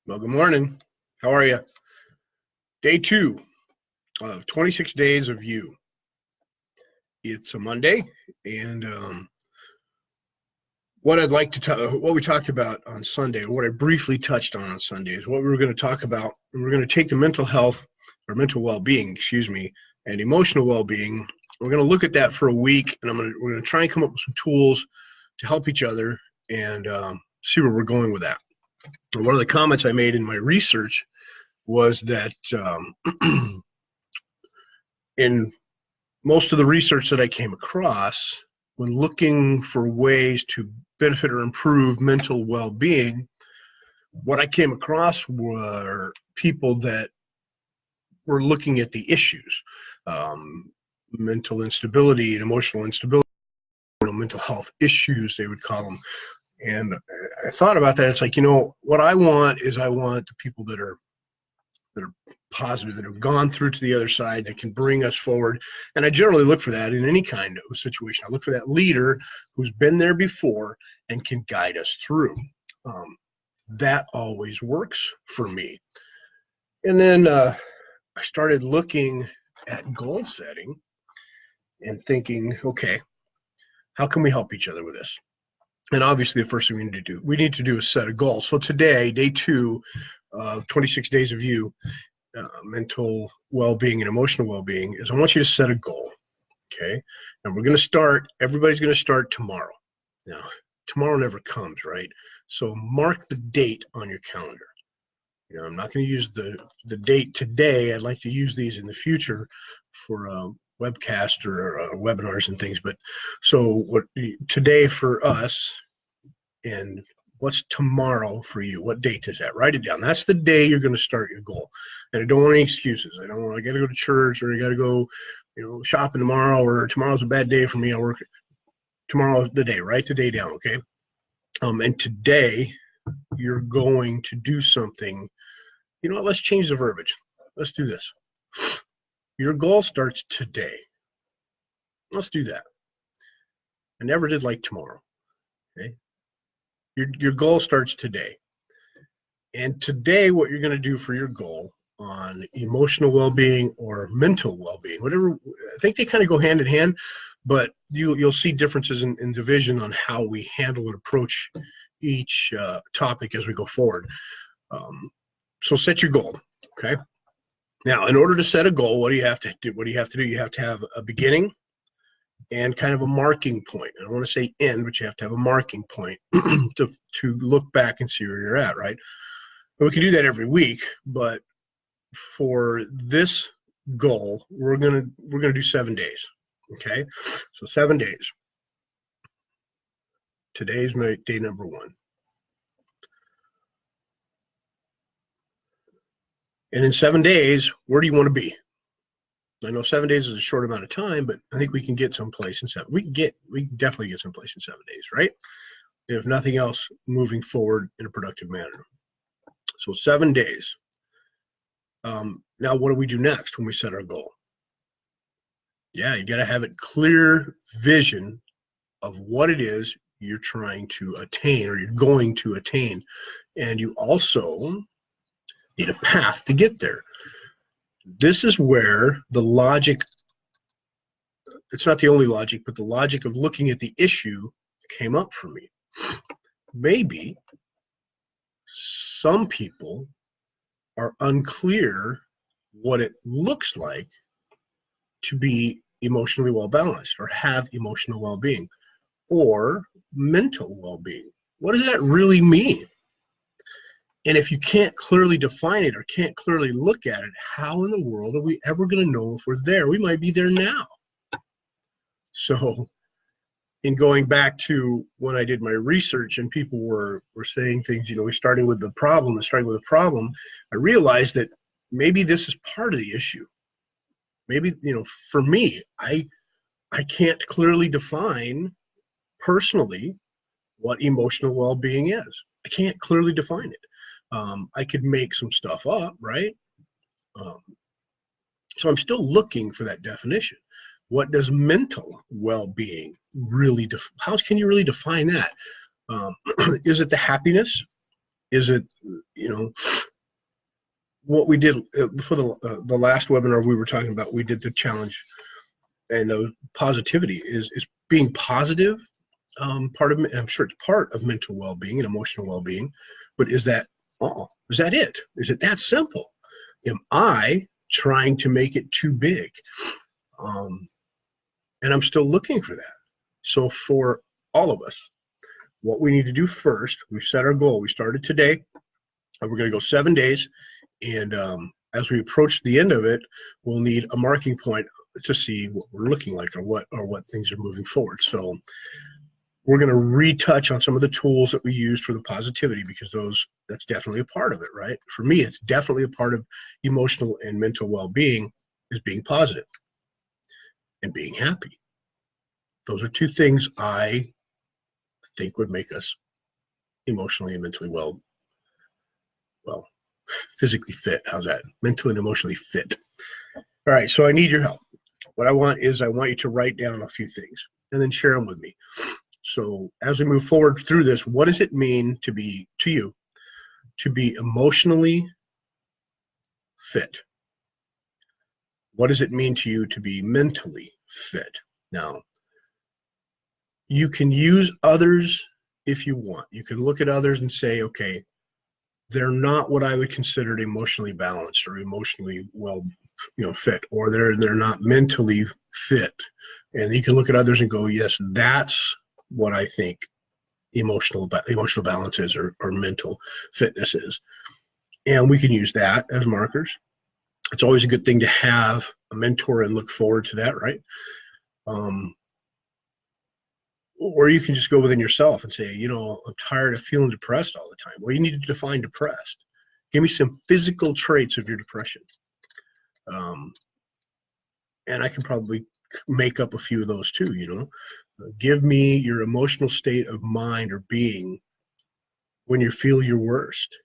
Well, good morning. How are you? Day two of 26 days of you. It's a Monday, and what we talked about on Sunday, what I briefly touched on Sunday, is what we were going to talk about. And we're going to take the mental health or mental well-being, excuse me, and emotional well-being. We're going to look at that for a week, and we're going to try and come up with some tools to help each other and see where we're going with that. And one of the comments I made in my research was that in most of the research that I came across when looking for ways to benefit or improve mental well-being, what I came across were people that were looking at the issues, mental instability and emotional instability, mental health issues, they would call them. And I thought about that. It's like, what I want the people that are positive, that have gone through to the other side, that can bring us forward. And I generally look for that in any kind of situation. I look for that leader who's been there before and can guide us through. That always works for me. And then I started looking at goal setting and thinking, okay, how can we help each other with this? And obviously, the first thing we need to do is set a goal. So today, day two of 26 days of you, mental well-being and emotional well-being, is I want you to set a goal, okay? And everybody's going to start tomorrow. Now, tomorrow never comes, right? So mark the date on your calendar. I'm not going to use the date today. I'd like to use these in the future for webcast or webinars and things. But so today for us, and what's tomorrow for you? What date is that? Write it down. That's the day you're going to start your goal. And I don't want any excuses. I got to go to church, or I got to go, shopping tomorrow, or tomorrow's a bad day for me. I'll work. Tomorrow's the day. Write the day down, okay? And today you're going to do something. You know what? Let's change the verbiage. Let's do this. Your goal starts today. Let's do that. I never did like tomorrow. Okay? Your goal starts today. And today, what you're going to do for your goal on emotional well-being or mental well-being, whatever, I think they kind of go hand in hand, but you'll see differences in division on how we handle and approach each topic as we go forward. So set your goal, okay? Now, in order to set a goal, what do you have to do? You have to have a beginning and kind of a marking point. I don't want to say end, but you have to have a marking point to look back and see where you're at, right? And we can do that every week, but for this goal, we're gonna do 7 days. Okay, so 7 days. Today's my day number 1. And in 7 days, where do you want to be? I know 7 days is a short amount of time, but I think we can get someplace in 7. We can definitely get someplace in 7 days, right? If nothing else, moving forward in a productive manner. So 7 days. Now, what do we do next when we set our goal? Yeah, you got to have a clear vision of what it is you're trying to attain or you're going to attain. And you also need a path to get there. This is where the logic, it's not the only logic, but the logic of looking at the issue came up for me. Maybe some people are unclear what it looks like to be emotionally well-balanced or have emotional well-being or mental well-being. What does that really mean? And if you can't clearly define it or can't clearly look at it, how in the world are we ever going to know if we're there? We might be there now. So in going back to when I did my research and people were saying things, starting with the problem, I realized that maybe this is part of the issue. Maybe, for me, I can't clearly define personally what emotional well-being is. I can't clearly define it. I could make some stuff up, right? So I'm still looking for that definition. What does mental well-being really how can you really define that? Is it the happiness Is it, you know, what we did for the last webinar we were talking about, we did the challenge, and positivity is being positive. Part of, I'm sure it's part of mental well-being and emotional well-being, but is that all? Is that it? Is it that simple? Am I trying to make it too big? And I'm still looking for that. So for all of us, what we need to do first, we've set our goal. We started today, and we're going to go 7 days. And as we approach the end of it, we'll need a marking point to see what we're looking like, or what things are moving forward. So we're going to retouch on some of the tools that we used for the positivity, because that's definitely a part of it, right? For me, it's definitely a part of emotional and mental well-being, is being positive and being happy. Those are two things I think would make us emotionally and mentally well, physically fit. How's that? Mentally and emotionally fit. All right, so I need your help. What I want you to write down a few things and then share them with me. So as we move forward through this, what does it mean to you to be emotionally fit? What does it mean to you to be mentally fit? Now, you can use others if you want. You can look at others and say, okay, they're not what I would consider emotionally balanced or emotionally fit, or they're not mentally fit. And you can look at others and go, yes, that's what I think emotional balance is, or mental fitness is. And we can use that as markers. It's always a good thing to have a mentor and look forward to that, right? Or you can just go within yourself and say, I'm tired of feeling depressed all the time. Well, you need to define depressed. Give me some physical traits of your depression. And I can probably make up a few of those too, Give me your emotional state of mind or being when you feel your worst.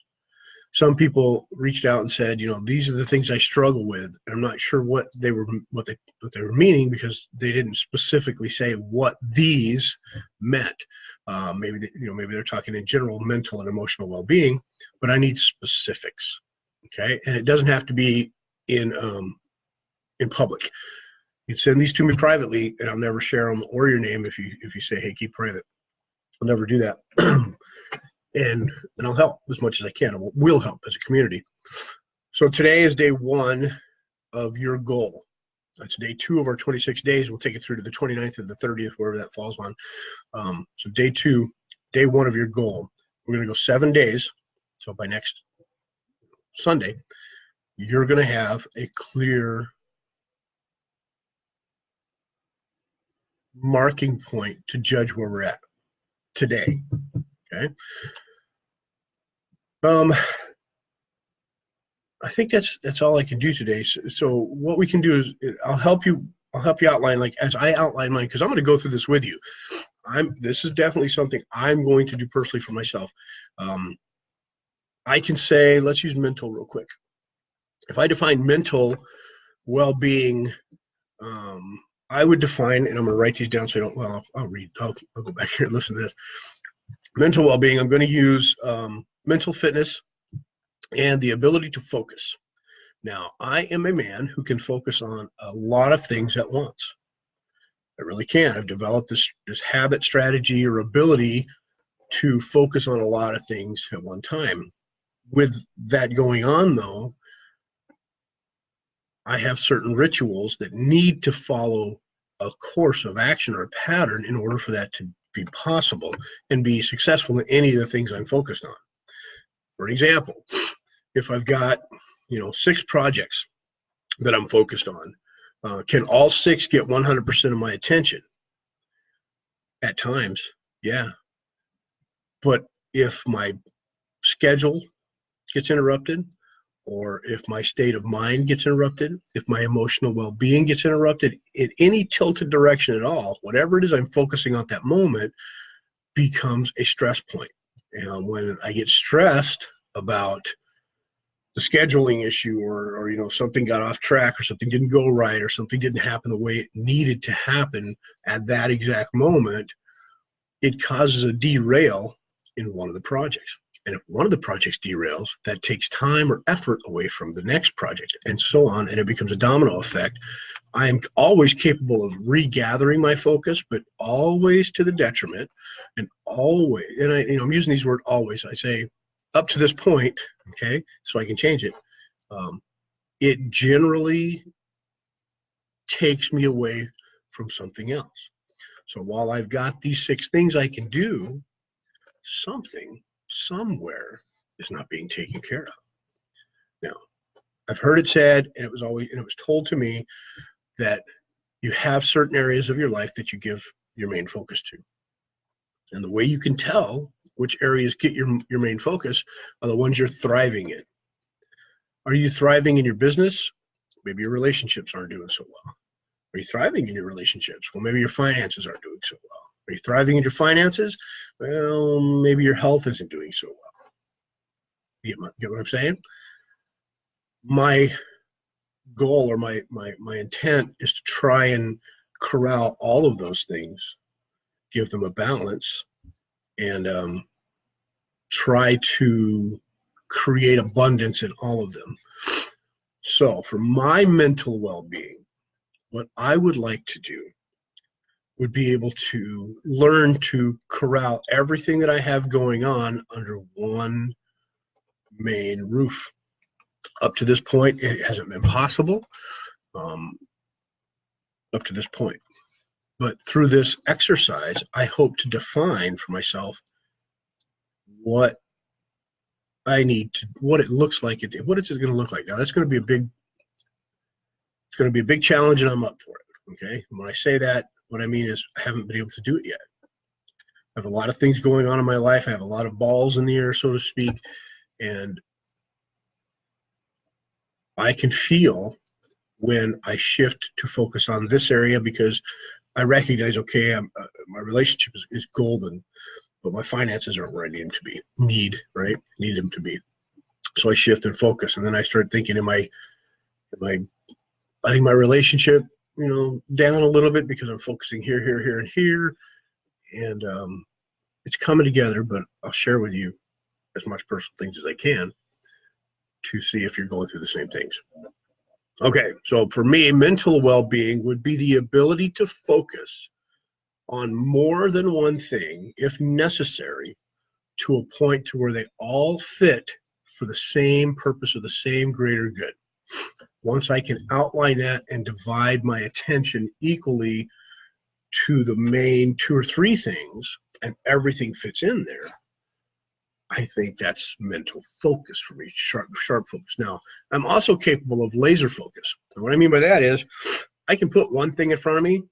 Some people reached out and said, these are the things I struggle with. I'm not sure what they were meaning, because they didn't specifically say what these meant. Maybe they're talking in general mental and emotional well-being, but I need specifics. Okay, and it doesn't have to be in public. You send these to me privately, and I'll never share them, or your name if you say, hey, keep private. I'll never do that. And I'll help as much as I can. We'll help as a community. So today is day 1 of your goal. That's day 2 of our 26 days. We'll take it through to the 29th or the 30th, wherever that falls on. So day 1 of your goal. We're going to go 7 days. So by next Sunday, you're going to have a clear marking point to judge where we're at today. Okay. I think that's all I can do today. So what we can do is I'll help you outline, like as I outline mine, because I'm going to go through this with you. This is definitely something I'm going to do personally for myself. I can say, let's use mental real quick. If I define mental well-being, I would define, and I'm going to write these down so I don't, well, I'll read, I'll go back here and listen to this. Mental well-being, I'm going to use mental fitness and the ability to focus. Now, I am a man who can focus on a lot of things at once. I really can. I've developed this habit, strategy, or ability to focus on a lot of things at one time. With that going on, though, I have certain rituals that need to follow a course of action or a pattern in order for that to be possible and be successful in any of the things I'm focused on. For example, if I've got 6 projects that I'm focused on, can all 6 get 100% of my attention? At times, yeah. But if my schedule gets interrupted, or if my state of mind gets interrupted, if my emotional well-being gets interrupted, in any tilted direction at all, whatever it is I'm focusing on at that moment becomes a stress point. And when I get stressed about the scheduling issue, or something got off track, or something didn't go right, or something didn't happen the way it needed to happen at that exact moment, it causes a derail in one of the projects. And if one of the projects derails, that takes time or effort away from the next project, and so on, and it becomes a domino effect. I am always capable of regathering my focus, but always to the detriment, and always, and I'm using these words always. I say up to this point, okay, so I can change it. It generally takes me away from something else. So while I've got these 6 things I can do, something somewhere is not being taken care of. Now, I've heard it said, and it was told to me that you have certain areas of your life that you give your main focus to. And the way you can tell which areas get your main focus are the ones you're thriving in. Are you thriving in your business? Maybe your relationships aren't doing so well. Are you thriving in your relationships? Well, maybe your finances aren't doing so well. Are you thriving in your finances? Well, maybe your health isn't doing so well. Get what I'm saying? My goal or my intent is to try and corral all of those things, give them a balance, and try to create abundance in all of them. So for my mental well-being, what I would like to do would be able to learn to corral everything that I have going on under one main roof. Up to this point, it hasn't been possible. Up to this point. But through this exercise, I hope to define for myself what I need to, what it looks like, what is it going to look like. Now, that's going to be a big challenge, and I'm up for it. Okay. And when I say that, what I mean is I haven't been able to do it yet. I have a lot of things going on in my life. I have a lot of balls in the air, so to speak, and I can feel when I shift to focus on this area because I recognize, okay, my relationship is golden, but my finances aren't where I need them to be. Need them to be. So I shift and focus, and then I start thinking, am I letting my relationship, down a little bit because I'm focusing here, and here, and it's coming together. But I'll share with you as much personal things as I can to see if you're going through the same things. Okay, so for me, mental well-being would be the ability to focus on more than one thing, if necessary, to a point to where they all fit for the same purpose or the same greater good. Once I can outline that and divide my attention equally to the main 2 or 3 things, and everything fits in there, I think that's mental focus for me, sharp focus. Now, I'm also capable of laser focus. And what I mean by that is I can put one thing in front of me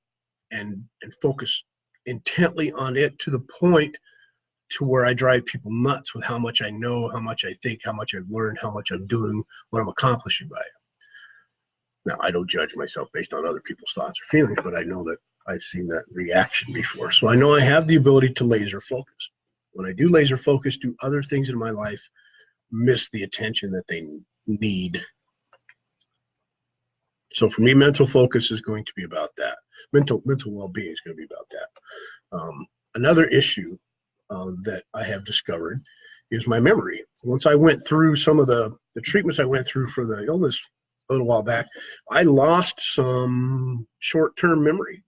and focus intently on it to the point to where I drive people nuts with how much I know, how much I think, how much I've learned, how much I'm doing, what I'm accomplishing by it. Now, I don't judge myself based on other people's thoughts or feelings, but I know that I've seen that reaction before. So I know I have the ability to laser focus. When I do laser focus, do other things in my life miss the attention that they need. So for me, mental focus is going to be about that. Mental well-being is going to be about that. Another issue that I have discovered is my memory. Once I went through some of the treatments I went through for the illness a little while back, I lost some short-term memory.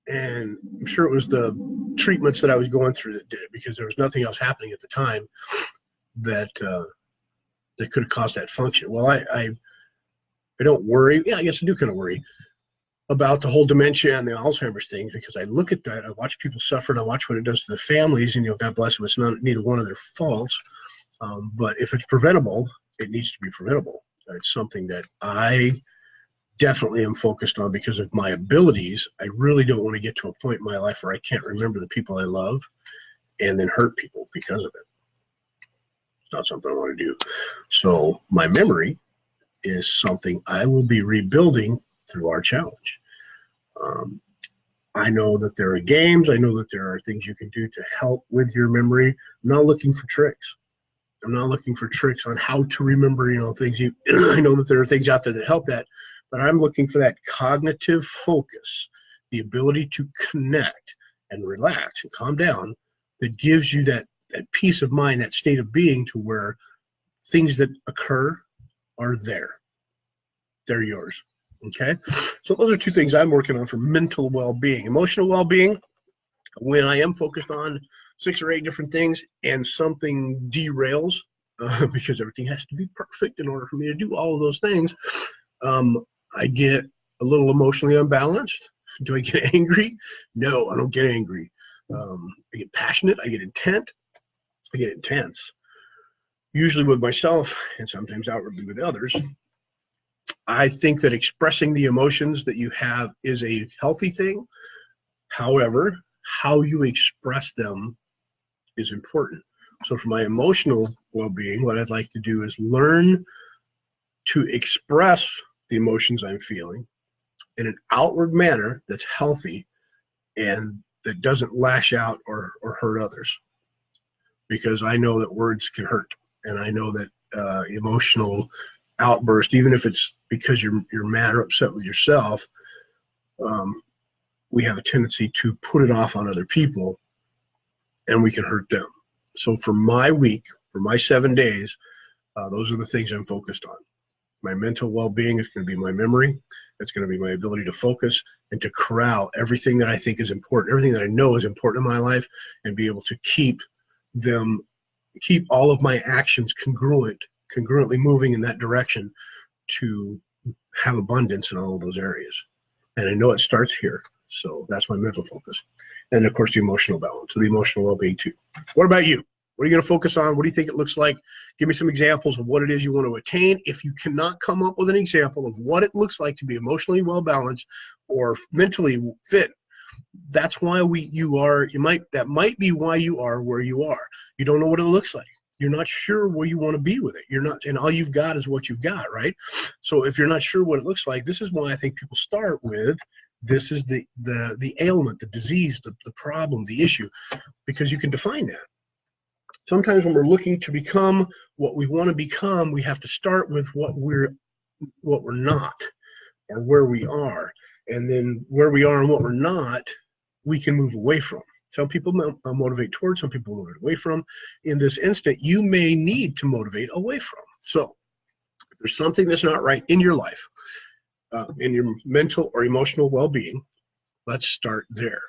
And I'm sure it was the treatments that I was going through that did it, because there was nothing else happening at the time that could have caused that function. Well, I don't worry. Yeah, I guess I do kind of worry about the whole dementia and the Alzheimer's thing, because I look at that, I watch people suffer, and I watch what it does to the families, and God bless them, it's not neither one of their faults. But if it's preventable, it needs to be preventable. It's something that I definitely am focused on because of my abilities. I really don't want to get to a point in my life where I can't remember the people I love and then hurt people because of it. It's not something I want to do. So my memory is something I will be rebuilding through our challenge. I know that there are games. I know that there are things you can do to help with your memory. I'm not looking for tricks. I'm not looking for tricks on how to remember, things. I know that there are things out there that help that, but I'm looking for that cognitive focus, the ability to connect and relax and calm down, that gives you that that peace of mind, that state of being to where things that occur are there. They're yours. Okay? So those are two things I'm working on for mental well-being. Emotional well-being, when I am focused on 6 or 8 different things and something derails, because everything has to be perfect in order for me to do all of those things, I get a little emotionally unbalanced. Do I get angry? No, I don't get angry. I get passionate. I get intent. I get intense. Usually with myself and sometimes outwardly with others. I think that expressing the emotions that you have is a healthy thing. However, how you express them is important. So for my emotional well-being, what I'd like to do is learn to express the emotions I'm feeling in an outward manner that's healthy and that doesn't lash out or hurt others. Because I know that words can hurt, and I know that emotional outburst, even if it's because you're mad or upset with yourself, we have a tendency to put it off on other people, and we can hurt them. So for my week, for my 7 days, those are the things I'm focused on. My mental well-being is going to be my memory. It's going to be my ability to focus and to corral everything that I think is important, everything that I know is important in my life, and be able to keep all of my actions congruently moving in that direction to have abundance in all of those areas. And I know it starts here. So that's my mental focus. And of course, the emotional balance, so the emotional well-being too. What about you? What are you going to focus on? What do you think it looks like? Give me some examples of what it is you want to attain. If you cannot come up with an example of what it looks like to be emotionally well-balanced or mentally fit, that's why that might be why you are where you are. You don't know what it looks like. You're not sure where you want to be with it. You're not, and all you've got is what you've got, right? So if you're not sure what it looks like, this is why I think people start with, this is the ailment, the disease, the problem, the issue, because you can define that. Sometimes when we're looking to become what we want to become, we have to start with what we're not, or where we are. And then where we are and what we're not, we can move away from. Some people motivate towards, some people motivate away from. In this instant, you may need to motivate away from. So if there's something that's not right in your life, in your mental or emotional well-being, let's start there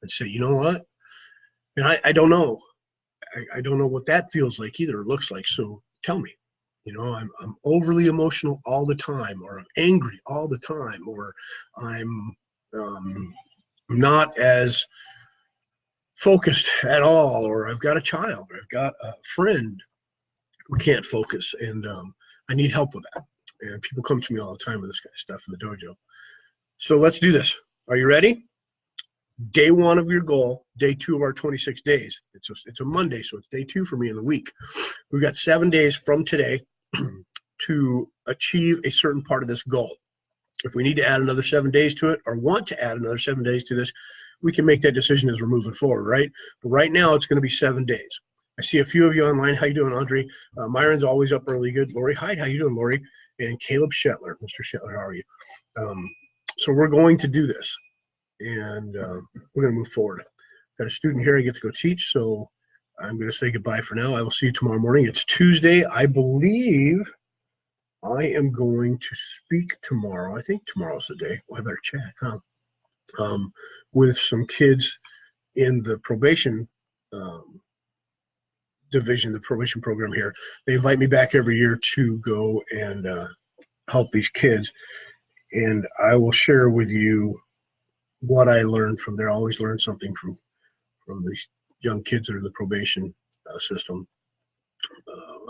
and say, you know what? And I don't know. I don't know what that feels like either, or looks like. So tell me. You know, I'm overly emotional all the time, or I'm angry all the time, or I'm not as focused at all, or I've got a child, or I've got a friend who can't focus, and I need help with that. And people come to me all the time with this kind of stuff in the dojo. So let's do this. Are you ready? Day 1 of your goal, day 2 of our 26 days. It's a Monday, so it's day 2 for me in the week. We've got 7 days from today to achieve a certain part of this goal. If we need to add another 7 days to it, or want to add another 7 days to this, we can make that decision as we're moving forward, right? But right now, it's going to be 7 days. I see a few of you online. How you doing, Andre? Myron's always up early. Good. Lori Hyde, how you doing, Lori? And Caleb Shetler. Mr. Shetler, how are you? So we're going to do this, and we're going to move forward. Got a student here I get to go teach, so I'm going to say goodbye for now. I will see you tomorrow morning. It's Tuesday. I believe I am going to speak tomorrow. I think tomorrow's the day. Well, I better check, huh? With some kids in the probation division, the probation program here. They invite me back every year to go and help these kids. And I will share with you what I learned from there. I always learn something from these young kids that are in the probation system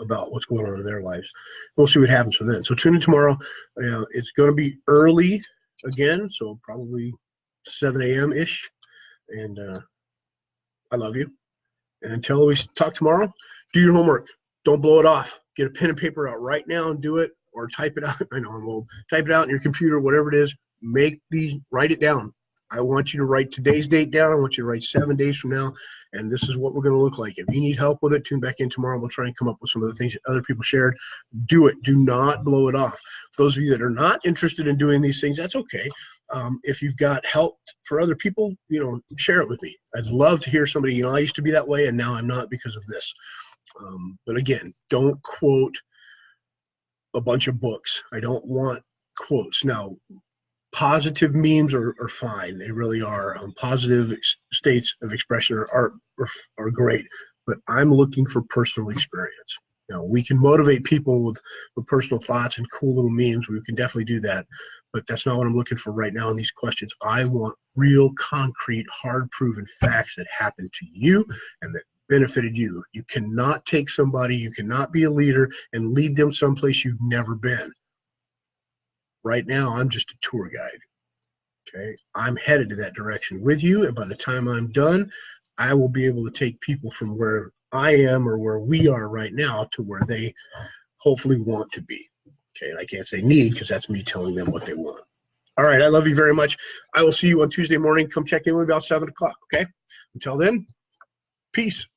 about what's going on in their lives. We'll see what happens from then. So tune in tomorrow. It's going to be early again, so probably 7 a.m.-ish. And I love you. And until we talk tomorrow, do your homework. Don't blow it off. Get a pen and paper out right now and do it, or type it out. I know I'm old. Type it out in your computer, whatever it is. Write it down. I want you to write today's date down. I want you to write 7 days from now, and this is what we're going to look like. If you need help with it, tune back in tomorrow. We'll try and come up with some of the things that other people shared. Do it. Do not blow it off. For those of you that are not interested in doing these things, that's okay. If you've got help for other people, share it with me. I'd love to hear somebody, I used to be that way and now I'm not because of this. But again, don't quote a bunch of books. I don't want quotes. Now, positive memes are fine. They really are. Positive states of expression are great, but I'm looking for personal experience. Now, we can motivate people with personal thoughts and cool little memes. We can definitely do that, but that's not what I'm looking for right now in these questions. I want real, concrete, hard-proven facts that happened to you and that benefited you. You cannot take somebody, you cannot be a leader and lead them someplace you've never been. Right now, I'm just a tour guide. Okay, I'm headed to that direction with you, and by the time I'm done, I will be able to take people from where I am or where we are right now to where they hopefully want to be. Okay, and I can't say need because that's me telling them what they want. All right, I love you very much. I will see you on Tuesday morning. Come check in with me about 7 o'clock, okay? Until then, peace.